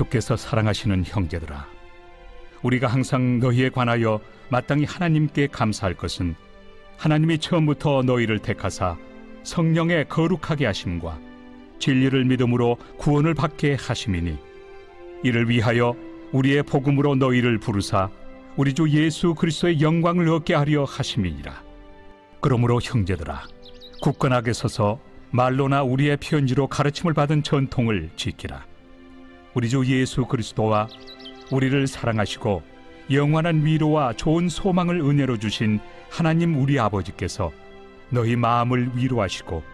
주께서 사랑하시는 형제들아, 우리가 항상 너희에 관하여 마땅히 하나님께 감사할 것은 하나님이 처음부터 너희를 택하사 성령의 거룩하게 하심과 진리를 믿음으로 구원을 받게 하심이니, 이를 위하여 우리의 복음으로 너희를 부르사 우리 주 예수 그리스도의 영광을 얻게 하려 하심이니라. 그러므로 형제들아, 굳건하게 서서 말로나 우리의 편지로 가르침을 받은 전통을 지키라. 우리 주 예수 그리스도와 우리를 사랑하시고 영원한 위로와 좋은 소망을 은혜로 주신 하나님 우리 아버지께서 너희 마음을 위로하시고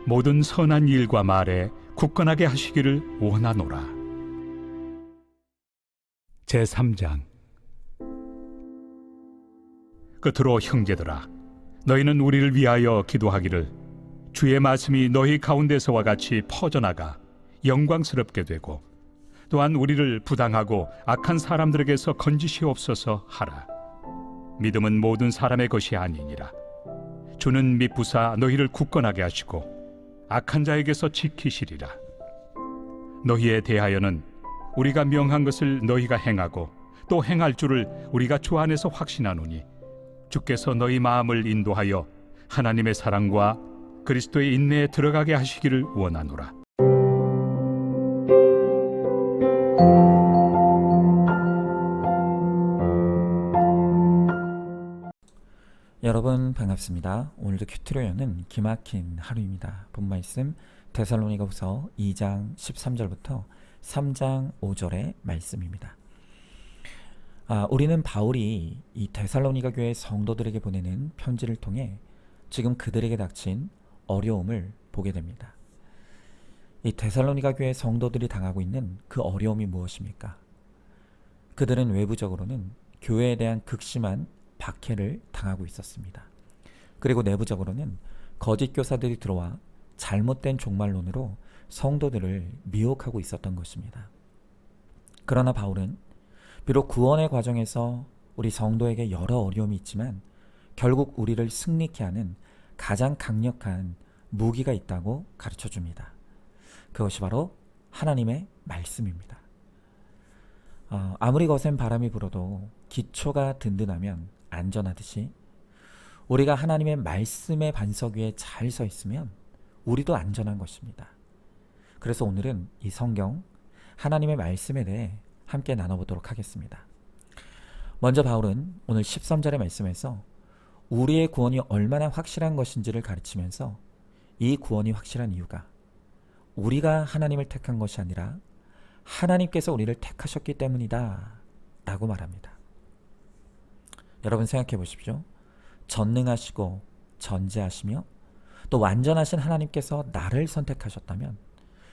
모든 선한 일과 말에 굳건하게 하시기를 원하노라. 제3장. 끝으로 형제들아, 너희는 우리를 위하여 기도하기를 주의 말씀이 너희 가운데서와 같이 퍼져나가 영광스럽게 되고, 또한 우리를 부당하고 악한 사람들에게서 건지시옵소서 하라. 믿음은 모든 사람의 것이 아니니라. 주는 미쁘사 너희를 굳건하게 하시고 악한 자에게서 지키시리라. 너희에 대하여는 우리가 명한 것을 너희가 행하고 또 행할 줄을 우리가 주 안에서 확신하노니, 주께서 너희 마음을 인도하여 하나님의 사랑과 그리스도의 인내에 들어가게 하시기를 원하노라. 여러분 반갑습니다. 오늘도 큐티로 여는 기막힌 하루입니다. 본 말씀 데살로니가후서 2장 13절부터 3장 5절의 말씀입니다. 우리는 바울이 이 데살로니가 교회 성도들에게 보내는 편지를 통해 지금 그들에게 닥친 어려움을 보게 됩니다. 이 데살로니가 교회 성도들이 당하고 있는 그 어려움이 무엇입니까? 그들은 외부적으로는 교회에 대한 극심한 박해를 당하고 있었습니다. 그리고 내부적으로는 거짓 교사들이 들어와 잘못된 종말론으로 성도들을 미혹하고 있었던 것입니다. 그러나 바울은 비록 구원의 과정에서 우리 성도에게 여러 어려움이 있지만 결국 우리를 승리케 하는 가장 강력한 무기가 있다고 가르쳐 줍니다. 그것이 바로 하나님의 말씀입니다. 아무리 거센 바람이 불어도 기초가 든든하면 안전하듯이 우리가 하나님의 말씀의 반석 위에 잘 서 있으면 우리도 안전한 것입니다. 그래서 오늘은 이 성경 하나님의 말씀에 대해 함께 나눠보도록 하겠습니다. 먼저 바울은 오늘 13절의 말씀에서 우리의 구원이 얼마나 확실한 것인지를 가르치면서 이 구원이 확실한 이유가 우리가 하나님을 택한 것이 아니라 하나님께서 우리를 택하셨기 때문이다 라고 말합니다. 여러분 생각해 보십시오. 전능하시고 전지하시며 또 완전하신 하나님께서 나를 선택하셨다면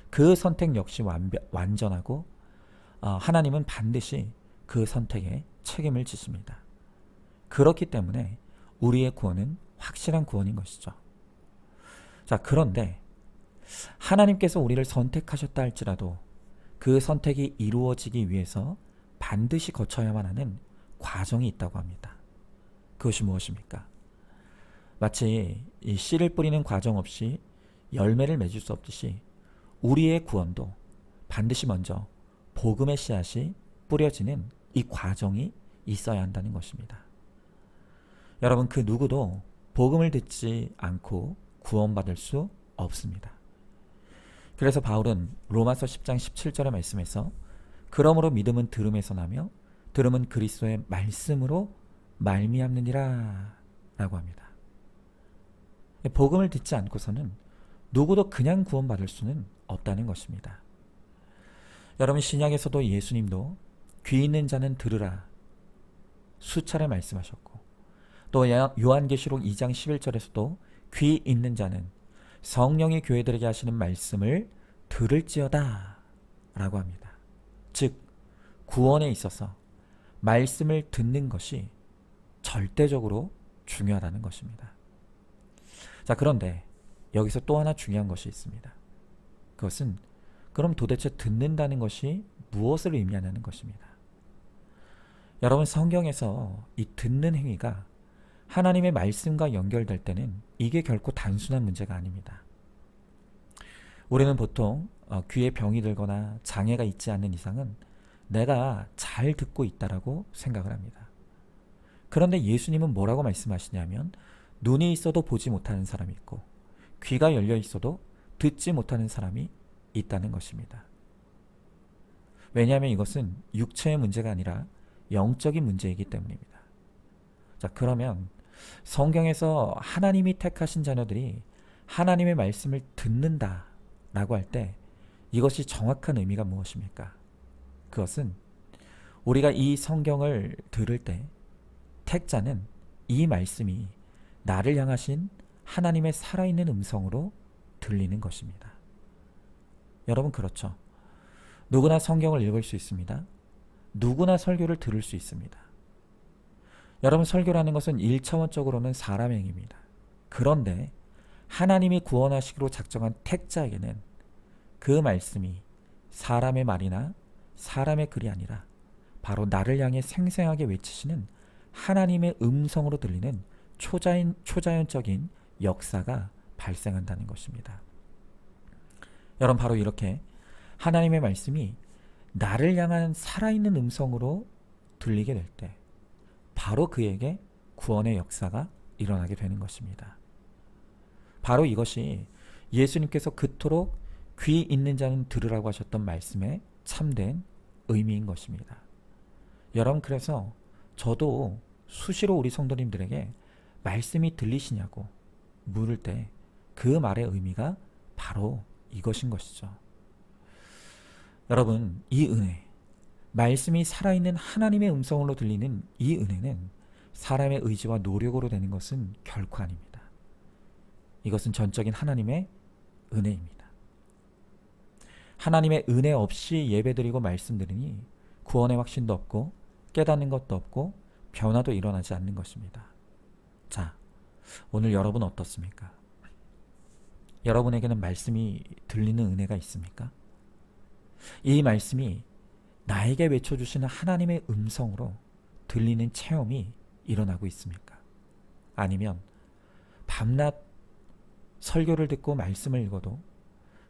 그 선택 역시 완전하고 하나님은 반드시 그 선택에 책임을 지십니다. 그렇기 때문에 우리의 구원은 확실한 구원인 것이죠. 자, 그런데 하나님께서 우리를 선택하셨다 할지라도 그 선택이 이루어지기 위해서 반드시 거쳐야만 하는 과정이 있다고 합니다. 그것이 무엇입니까? 마치 이 씨를 뿌리는 과정 없이 열매를 맺을 수 없듯이 우리의 구원도 반드시 먼저 복음의 씨앗이 뿌려지는 이 과정이 있어야 한다는 것입니다. 여러분, 그 누구도 복음을 듣지 않고 구원받을 수 없습니다. 그래서 바울은 로마서 10장 17절의 말씀에서 그러므로 믿음은 들음에서 나며 들음은 그리스도의 말씀으로 말미암느니라 라고 합니다. 복음을 듣지 않고서는 누구도 그냥 구원받을 수는 없다는 것입니다. 여러분, 신약에서도 예수님도 귀 있는 자는 들으라 수차례 말씀하셨고, 또 요한계시록 2장 11절에서도 귀 있는 자는 성령이 교회들에게 하시는 말씀을 들을지어다 라고 합니다. 즉 구원에 있어서 말씀을 듣는 것이 절대적으로 중요하다는 것입니다. 자, 그런데 여기서 또 하나 중요한 것이 있습니다. 그것은 그럼 도대체 듣는다는 것이 무엇을 의미하냐는 것입니다. 여러분, 성경에서 이 듣는 행위가 하나님의 말씀과 연결될 때는 이게 결코 단순한 문제가 아닙니다. 우리는 보통 귀에 병이 들거나 장애가 있지 않는 이상은 내가 잘 듣고 있다라고 생각을 합니다. 그런데 예수님은 뭐라고 말씀하시냐면 눈이 있어도 보지 못하는 사람이 있고 귀가 열려 있어도 듣지 못하는 사람이 있다는 것입니다. 왜냐하면 이것은 육체의 문제가 아니라 영적인 문제이기 때문입니다. 자, 그러면 성경에서 하나님이 택하신 자녀들이 하나님의 말씀을 듣는다라고 할 때 이것이 정확한 의미가 무엇입니까? 그것은 우리가 이 성경을 들을 때 택자는 이 말씀이 나를 향하신 하나님의 살아있는 음성으로 들리는 것입니다. 여러분, 그렇죠? 누구나 성경을 읽을 수 있습니다. 누구나 설교를 들을 수 있습니다. 여러분, 설교라는 것은 1차원적으로는 사람의 행위입니다. 그런데 하나님이 구원하시기로 작정한 택자에게는 그 말씀이 사람의 말이나 사람의 글이 아니라 바로 나를 향해 생생하게 외치시는 하나님의 음성으로 들리는 초자연적인 역사가 발생한다는 것입니다. 여러분, 바로 이렇게 하나님의 말씀이 나를 향한 살아있는 음성으로 들리게 될 때 바로 그에게 구원의 역사가 일어나게 되는 것입니다. 바로 이것이 예수님께서 그토록 귀 있는 자는 들으라고 하셨던 말씀의 참된 의미인 것입니다. 여러분, 그래서 저도 수시로 우리 성도님들에게 말씀이 들리시냐고 물을 때 그 말의 의미가 바로 이것인 것이죠. 여러분, 이 은혜, 말씀이 살아있는 하나님의 음성으로 들리는 이 은혜는 사람의 의지와 노력으로 되는 것은 결코 아닙니다. 이것은 전적인 하나님의 은혜입니다. 하나님의 은혜 없이 예배드리고 말씀드리니 구원의 확신도 없고 깨닫는 것도 없고 변화도 일어나지 않는 것입니다. 자, 오늘 여러분 어떻습니까? 여러분에게는 말씀이 들리는 은혜가 있습니까? 이 말씀이 나에게 외쳐주시는 하나님의 음성으로 들리는 체험이 일어나고 있습니까? 아니면 밤낮 설교를 듣고 말씀을 읽어도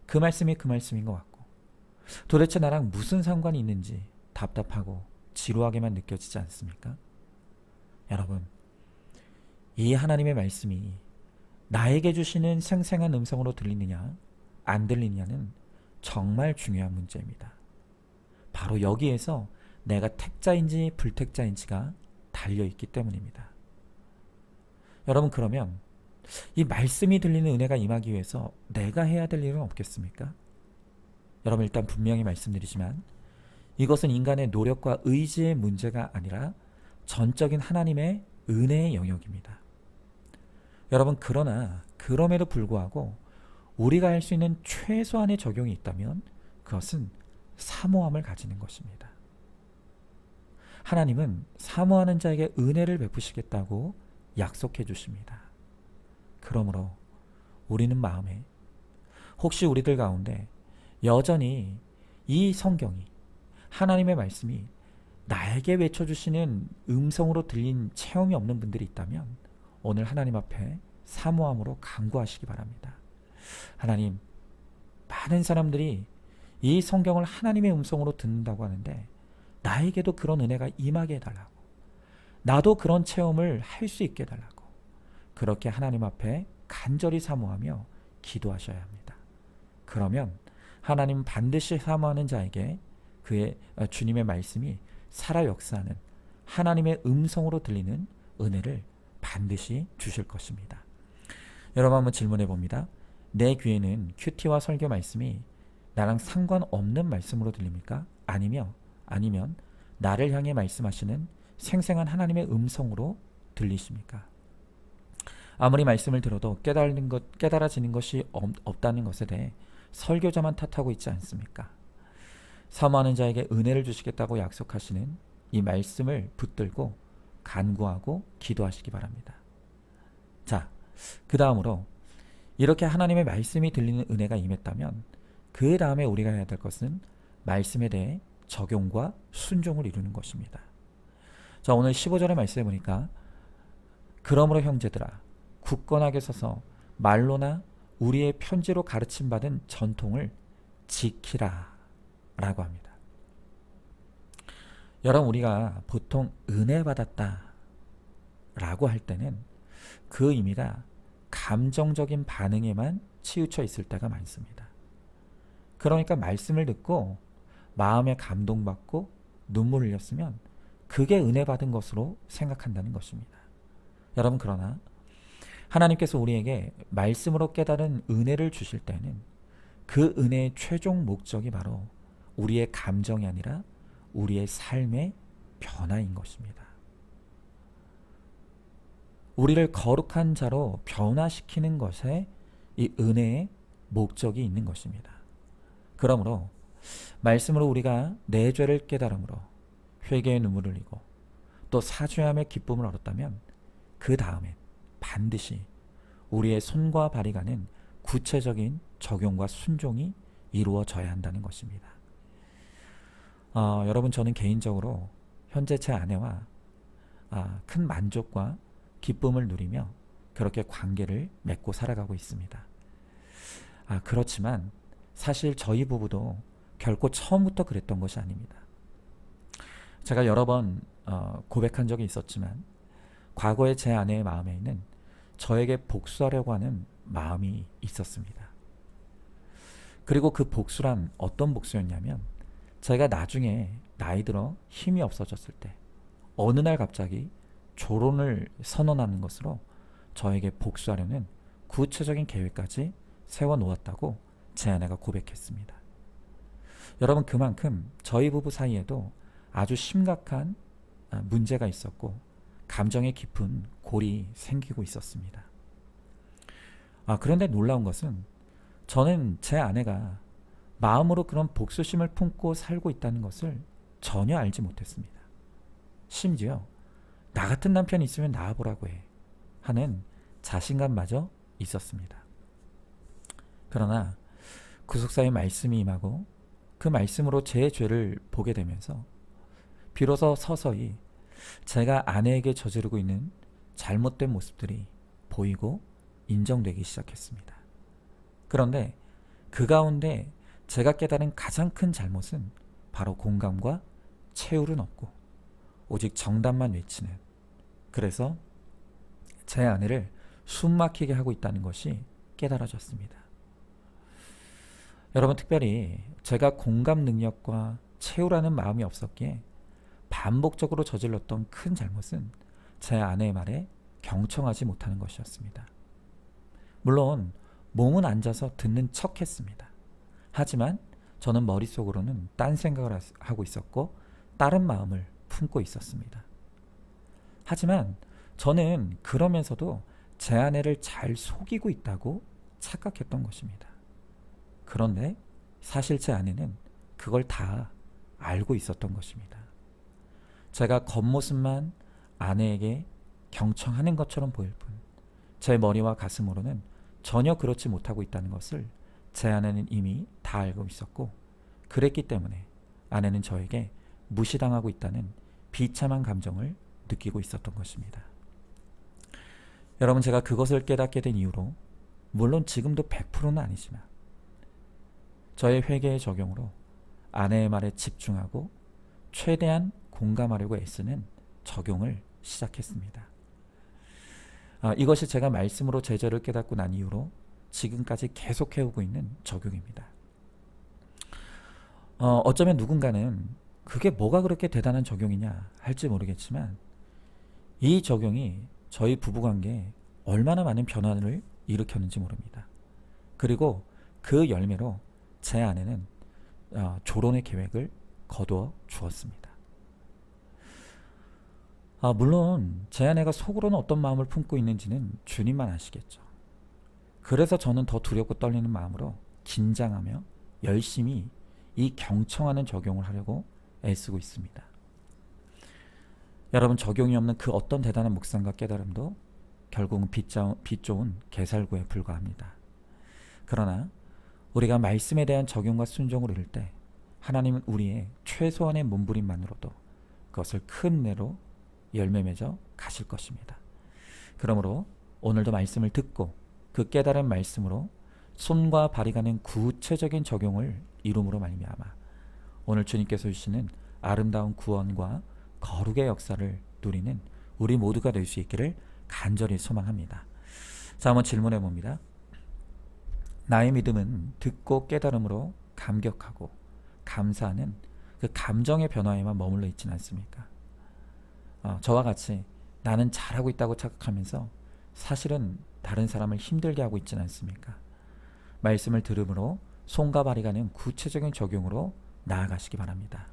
그 말씀이 그 말씀인 것 같고 도대체 나랑 무슨 상관이 있는지 답답하고 지루하게만 느껴지지 않습니까? 여러분, 이 하나님의 말씀이 나에게 주시는 생생한 음성으로 들리느냐 안 들리느냐는 정말 중요한 문제입니다. 바로 여기에서 내가 택자인지 불택자인지가 달려있기 때문입니다. 여러분, 그러면 이 말씀이 들리는 은혜가 임하기 위해서 내가 해야 될 일은 없겠습니까? 여러분, 일단 분명히 말씀드리지만 이것은 인간의 노력과 의지의 문제가 아니라 전적인 하나님의 은혜의 영역입니다. 여러분, 그러나 그럼에도 불구하고 우리가 할 수 있는 최소한의 적용이 있다면 그것은 사모함을 가지는 것입니다. 하나님은 사모하는 자에게 은혜를 베푸시겠다고 약속해 주십니다. 그러므로 우리는 마음에 혹시 우리들 가운데 여전히 이 성경이 하나님의 말씀이 나에게 외쳐주시는 음성으로 들린 체험이 없는 분들이 있다면 오늘 하나님 앞에 사모함으로 간구하시기 바랍니다. 하나님, 많은 사람들이 이 성경을 하나님의 음성으로 듣는다고 하는데 나에게도 그런 은혜가 임하게 해달라고, 나도 그런 체험을 할 수 있게 해달라고 그렇게 하나님 앞에 간절히 사모하며 기도하셔야 합니다. 그러면 하나님 반드시 사모하는 자에게 그의 주님의 말씀이 살아 역사하는 하나님의 음성으로 들리는 은혜를 반드시 주실 것입니다. 여러분, 한번 질문해 봅니다. 내 귀에는 큐티와 설교 말씀이 나랑 상관없는 말씀으로 들립니까? 아니면 나를 향해 말씀하시는 생생한 하나님의 음성으로 들리십니까? 아무리 말씀을 들어도 깨달아지는 것이 없다는 것에 대해 설교자만 탓하고 있지 않습니까? 사모하는 자에게 은혜를 주시겠다고 약속하시는 이 말씀을 붙들고 간구하고 기도하시기 바랍니다. 자, 그 다음으로 이렇게 하나님의 말씀이 들리는 은혜가 임했다면 그 다음에 우리가 해야 될 것은 말씀에 대해 적용과 순종을 이루는 것입니다. 자, 오늘 15절의 말씀에 보니까 그러므로 형제들아 굳건하게 서서 말로나 우리의 편지로 가르침받은 전통을 지키라 라고 합니다. 여러분, 우리가 보통 은혜 받았다 라고 할 때는 그 의미가 감정적인 반응에만 치우쳐 있을 때가 많습니다. 그러니까 말씀을 듣고 마음에 감동받고 눈물을 흘렸으면 그게 은혜 받은 것으로 생각한다는 것입니다. 여러분, 그러나 하나님께서 우리에게 말씀으로 깨달은 은혜를 주실 때는 그 은혜의 최종 목적이 바로 우리의 감정이 아니라 우리의 삶의 변화인 것입니다. 우리를 거룩한 자로 변화시키는 것에 이 은혜의 목적이 있는 것입니다. 그러므로 말씀으로 우리가 내 죄를 깨달음으로 회개의 눈물을 흘리고 또 사죄함의 기쁨을 얻었다면 그 다음엔 반드시 우리의 손과 발이 가는 구체적인 적용과 순종이 이루어져야 한다는 것입니다. 여러분, 저는 개인적으로 현재 제 아내와 큰 만족과 기쁨을 누리며 그렇게 관계를 맺고 살아가고 있습니다. 그렇지만 사실 저희 부부도 결코 처음부터 그랬던 것이 아닙니다. 제가 여러 번 고백한 적이 있었지만 과거의 제 아내의 마음에는 저에게 복수하려고 하는 마음이 있었습니다. 그리고 그 복수란 어떤 복수였냐면 제가 나중에 나이 들어 힘이 없어졌을 때 어느 날 갑자기 조론을 선언하는 것으로 저에게 복수하려는 구체적인 계획까지 세워놓았다고 제 아내가 고백했습니다. 여러분, 그만큼 저희 부부 사이에도 아주 심각한 문제가 있었고 감정의 깊은 골이 생기고 있었습니다. 그런데 놀라운 것은 저는 제 아내가 마음으로 그런 복수심을 품고 살고 있다는 것을 전혀 알지 못했습니다. 심지어 나 같은 남편이 있으면 낳아보라고 해 하는 자신감마저 있었습니다. 그러나 구속사의 말씀이 임하고 그 말씀으로 제 죄를 보게 되면서 비로소 서서히 제가 아내에게 저지르고 있는 잘못된 모습들이 보이고 인정되기 시작했습니다. 그런데 그 가운데 제가 깨달은 가장 큰 잘못은 바로 공감과 채울은 없고 오직 정답만 외치는, 그래서 제 아내를 숨막히게 하고 있다는 것이 깨달아졌습니다. 여러분, 특별히 제가 공감 능력과 채우라는 마음이 없었기에 반복적으로 저질렀던 큰 잘못은 제 아내의 말에 경청하지 못하는 것이었습니다. 물론 몸은 앉아서 듣는 척 했습니다. 하지만 저는 머릿속으로는 딴 생각을 하고 있었고 다른 마음을 품고 있었습니다. 하지만 저는 그러면서도 제 아내를 잘 속이고 있다고 착각했던 것입니다. 그런데 사실 제 아내는 그걸 다 알고 있었던 것입니다. 제가 겉모습만 아내에게 경청하는 것처럼 보일 뿐 제 머리와 가슴으로는 전혀 그렇지 못하고 있다는 것을 제 아내는 이미 다 알고 있었고, 그랬기 때문에 아내는 저에게 무시당하고 있다는 비참한 감정을 느끼고 있었던 것입니다. 여러분, 제가 그것을 깨닫게 된 이후로 물론 지금도 100%는 아니지만 저의 회개의 적용으로 아내의 말에 집중하고 최대한 공감하려고 애쓰는 적용을 시작했습니다. 이것이 제가 말씀으로 제 죄를 깨닫고 난 이후로 지금까지 계속 해오고 있는 적용입니다. 어쩌면 누군가는 그게 뭐가 그렇게 대단한 적용이냐 할지 모르겠지만 이 적용이 저희 부부관계에 얼마나 많은 변화를 일으켰는지 모릅니다. 그리고 그 열매로 제 아내는 조론의 계획을 거두어 주었습니다. 물론 제 아내가 속으로는 어떤 마음을 품고 있는지는 주님만 아시겠죠. 그래서 저는 더 두렵고 떨리는 마음으로 긴장하며 열심히 이 경청하는 적용을 하려고 애쓰고 있습니다. 여러분, 적용이 없는 그 어떤 대단한 묵상과 깨달음도 결국은 빛 좋은 개살구에 불과합니다. 그러나 우리가 말씀에 대한 적용과 순종을 이룰 때 하나님은 우리의 최소한의 몸부림만으로도 그것을 큰 은혜로 열매 맺어 가실 것입니다. 그러므로 오늘도 말씀을 듣고 그 깨달은 말씀으로 손과 발이 가는 구체적인 적용을 이룸으로 말미암아 오늘 주님께서 주시는 아름다운 구원과 거룩의 역사를 누리는 우리 모두가 될 수 있기를 간절히 소망합니다. 자, 한번 질문해 봅니다. 나의 믿음은 듣고 깨달음으로 감격하고 감사하는 그 감정의 변화에만 머물러 있지는 않습니까? 저와 같이 나는 잘하고 있다고 착각하면서 사실은 다른 사람을 힘들게 하고 있지는 않습니까? 말씀을 들음으로 손과 발이 가는 구체적인 적용으로 나아가시기 바랍니다.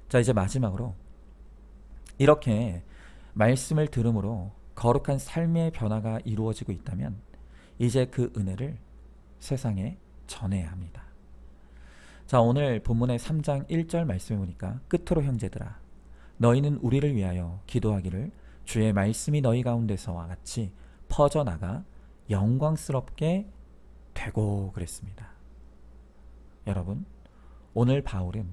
자, 이제 마지막으로 이렇게 말씀을 들음으로 거룩한 삶의 변화가 이루어지고 있다면 이제 그 은혜를 세상에 전해야 합니다. 자, 오늘 본문의 3장 1절 말씀해 보니까 끝으로 형제들아 너희는 우리를 위하여 기도하기를 주의 말씀이 너희 가운데서와 같이 퍼져나가 영광스럽게 되고 그랬습니다. 여러분, 오늘 바울은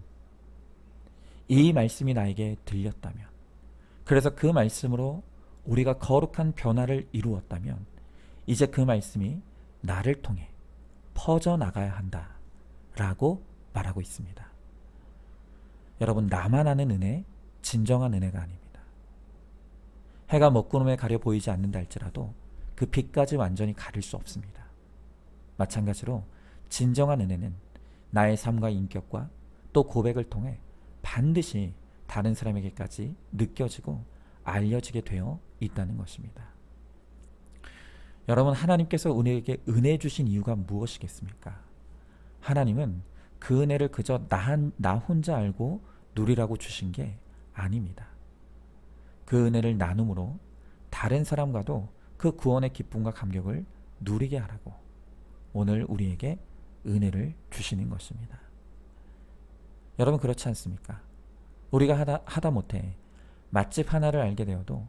이 말씀이 나에게 들렸다면, 그래서 그 말씀으로 우리가 거룩한 변화를 이루었다면 이제 그 말씀이 나를 통해 퍼져나가야 한다 라고 말하고 있습니다. 여러분, 나만 아는 은혜, 진정한 은혜가 아닙니다. 해가 먹구름에 가려 보이지 않는다 할지라도 그 빛까지 완전히 가릴 수 없습니다. 마찬가지로 진정한 은혜는 나의 삶과 인격과 또 고백을 통해 반드시 다른 사람에게까지 느껴지고 알려지게 되어 있다는 것입니다. 여러분, 하나님께서 우리에게 은혜 주신 이유가 무엇이겠습니까? 하나님은 그 은혜를 그저 나 혼자 알고 누리라고 주신 게 아닙니다. 그 은혜를 나눔으로 다른 사람과도 그 구원의 기쁨과 감격을 누리게 하라고 오늘 우리에게 은혜를 주시는 것입니다. 여러분, 그렇지 않습니까? 우리가 하다못해 맛집 하나를 알게 되어도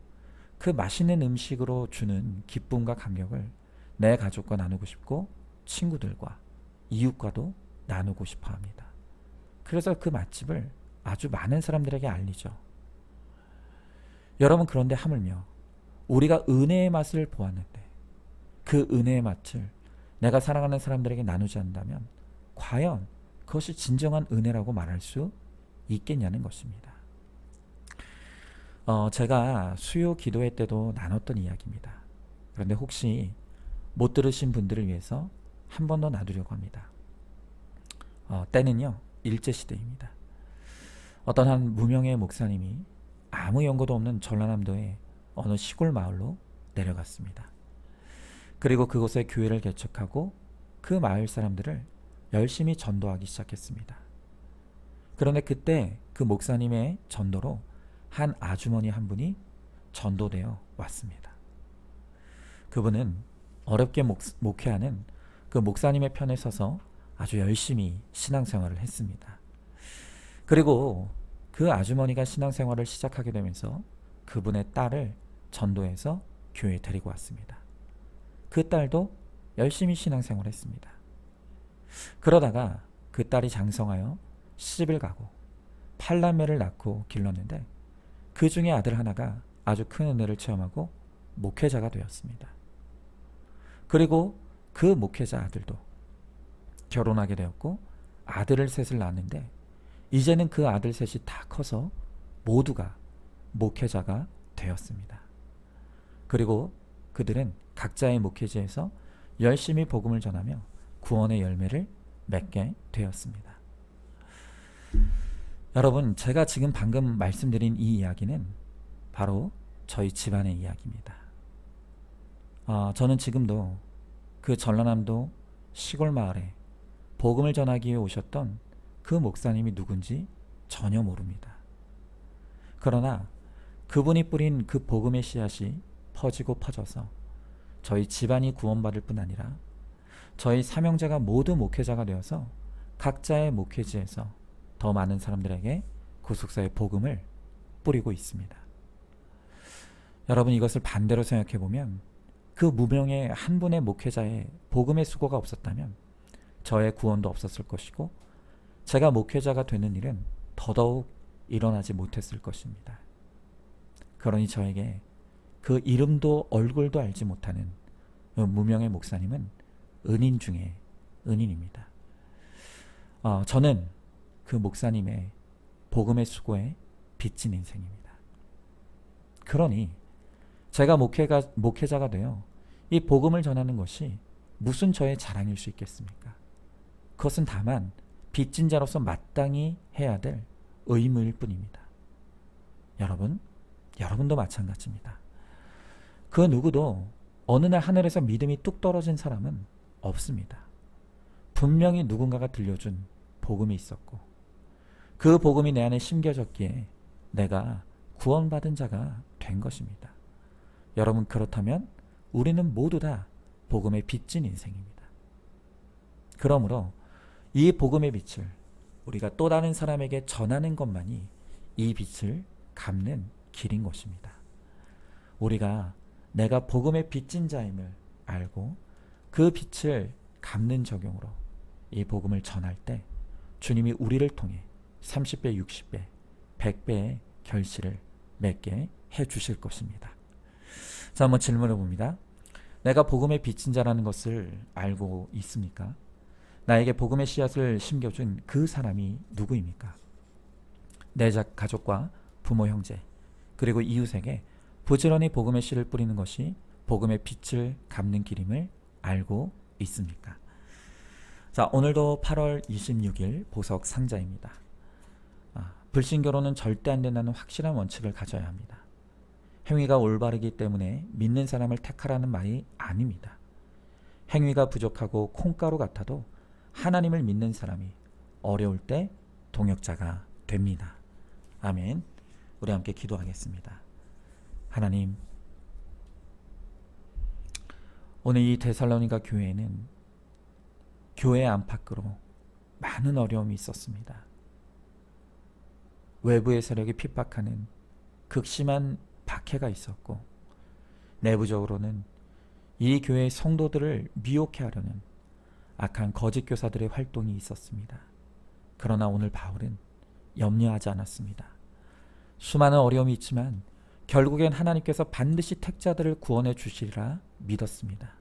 그 맛있는 음식으로 주는 기쁨과 감격을 내 가족과 나누고 싶고 친구들과 이웃과도 나누고 싶어 합니다. 그래서 그 맛집을 아주 많은 사람들에게 알리죠. 여러분, 그런데 하물며 우리가 은혜의 맛을 보았는데 그 은혜의 맛을 내가 사랑하는 사람들에게 나누지 않는다면 과연 그것이 진정한 은혜라고 말할 수 있겠냐는 것입니다. 제가 수요 기도회 때도 나눴던 이야기입니다. 그런데 혹시 못 들으신 분들을 위해서 한 번 더 나누려고 합니다. 때는요, 일제시대입니다. 어떤 한 무명의 목사님이 아무 연고도 없는 전라남도의 어느 시골 마을로 내려갔습니다. 그리고 그곳에 교회를 개척하고 그 마을 사람들을 열심히 전도하기 시작했습니다. 그런데 그때 그 목사님의 전도로 한 아주머니 한 분이 전도되어 왔습니다. 그분은 어렵게 목회하는 그 목사님의 편에 서서 아주 열심히 신앙생활을 했습니다. 그리고 그 아주머니가 신앙생활을 시작하게 되면서 그분의 딸을 전도해서 교회에 데리고 왔습니다. 그 딸도 열심히 신앙생활을 했습니다. 그러다가 그 딸이 장성하여 시집을 가고 8남매를 낳고 길렀는데 그 중에 아들 하나가 아주 큰 은혜를 체험하고 목회자가 되었습니다. 그리고 그 목회자 아들도 결혼하게 되었고 아들을 셋을 낳았는데 이제는 그 아들 셋이 다 커서 모두가 목회자가 되었습니다. 그리고 그들은 각자의 목회지에서 열심히 복음을 전하며 구원의 열매를 맺게 되었습니다. 여러분, 제가 지금 방금 말씀드린 이 이야기는 바로 저희 집안의 이야기입니다. 저는 지금도 그 전라남도 시골 마을에 복음을 전하기 위해 오셨던 그 목사님이 누군지 전혀 모릅니다. 그러나 그분이 뿌린 그 복음의 씨앗이 퍼지고 퍼져서 저희 집안이 구원받을 뿐 아니라 저희 삼형제가 모두 목회자가 되어서 각자의 목회지에서 더 많은 사람들에게 구속사의 복음을 뿌리고 있습니다. 여러분, 이것을 반대로 생각해 보면 그 무명의 한 분의 목회자의 복음의 수고가 없었다면 저의 구원도 없었을 것이고 제가 목회자가 되는 일은 더더욱 일어나지 못했을 것입니다. 그러니 저에게 그 이름도 얼굴도 알지 못하는 무명의 목사님은 은인 중에 은인입니다. 저는 그 목사님의 복음의 수고에 빚진 인생입니다. 그러니 제가 목회자가 되어 이 복음을 전하는 것이 무슨 저의 자랑일 수 있겠습니까? 그것은 다만 빚진 자로서 마땅히 해야 될 의무일 뿐입니다. 여러분도 마찬가지입니다. 그 누구도 어느 날 하늘에서 믿음이 뚝 떨어진 사람은 없습니다. 분명히 누군가가 들려준 복음이 있었고 그 복음이 내 안에 심겨졌기에 내가 구원받은 자가 된 것입니다. 여러분, 그렇다면 우리는 모두 다 복음에 빚진 인생입니다. 그러므로 이 복음의 빛을 우리가 또 다른 사람에게 전하는 것만이 이 빛을 갚는 길인 것입니다. 우리가 내가 복음의 빚진 자임을 알고 그 빛을 갚는 적용으로 이 복음을 전할 때 주님이 우리를 통해 30배, 60배, 100배의 결실을 맺게 해주실 것입니다. 자, 한번 질문해 봅니다. 내가 복음의 빚진 자라는 것을 알고 있습니까? 나에게 복음의 씨앗을 심겨준 그 사람이 누구입니까? 내 가족과 부모, 형제, 그리고 이웃에게 부지런히 복음의 씨를 뿌리는 것이 복음의 빛을 갚는 길임을 알고 있습니까? 자, 오늘도 8월 26일 보석 상자입니다. 불신결혼은 절대 안 된다는 확실한 원칙을 가져야 합니다. 행위가 올바르기 때문에 믿는 사람을 택하라는 말이 아닙니다. 행위가 부족하고 콩가루 같아도 하나님을 믿는 사람이 어려울 때 동역자가 됩니다. 아멘. 우리 함께 기도하겠습니다. 하나님, 오늘 이 데살로니가 교회에는 교회 안팎으로 많은 어려움이 있었습니다. 외부의 세력이 핍박하는 극심한 박해가 있었고 내부적으로는 이 교회의 성도들을 미혹해 하려는 악한 거짓 교사들의 활동이 있었습니다. 그러나 오늘 바울은 염려하지 않았습니다. 수많은 어려움이 있지만 결국엔 하나님께서 반드시 택자들을 구원해 주시리라 믿었습니다.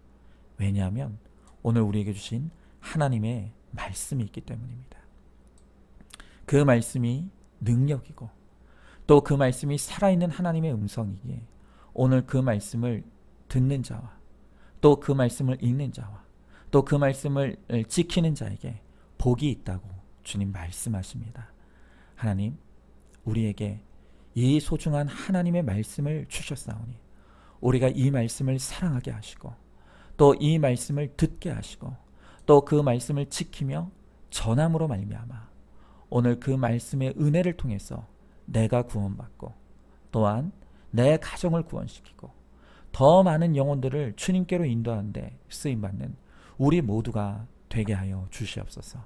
왜냐하면 오늘 우리에게 주신 하나님의 말씀이 있기 때문입니다. 그 말씀이 능력이고 또 그 말씀이 살아있는 하나님의 음성이기에 오늘 그 말씀을 듣는 자와 또 그 말씀을 읽는 자와 또 그 말씀을 지키는 자에게 복이 있다고 주님 말씀하십니다. 하나님, 우리에게 이 소중한 하나님의 말씀을 주셨사오니 우리가 이 말씀을 사랑하게 하시고 또 이 말씀을 듣게 하시고 또 그 말씀을 지키며 전함으로 말미암아 오늘 그 말씀의 은혜를 통해서 내가 구원받고 또한 내 가정을 구원시키고 더 많은 영혼들을 주님께로 인도하는 데 쓰임받는 우리 모두가 되게 하여 주시옵소서.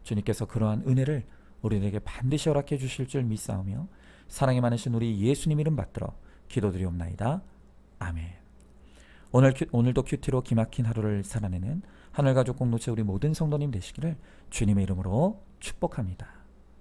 주님께서 그러한 은혜를 우리에게 반드시 허락해 주실 줄 믿사오며 사랑이 많으신 우리 예수님 이름 받들어 기도드리옵나이다. 아멘. 오늘도 큐티로 기막힌 하루를 살아내는 하늘가족 공동체 우리 모든 성도님 되시기를 주님의 이름으로 축복합니다.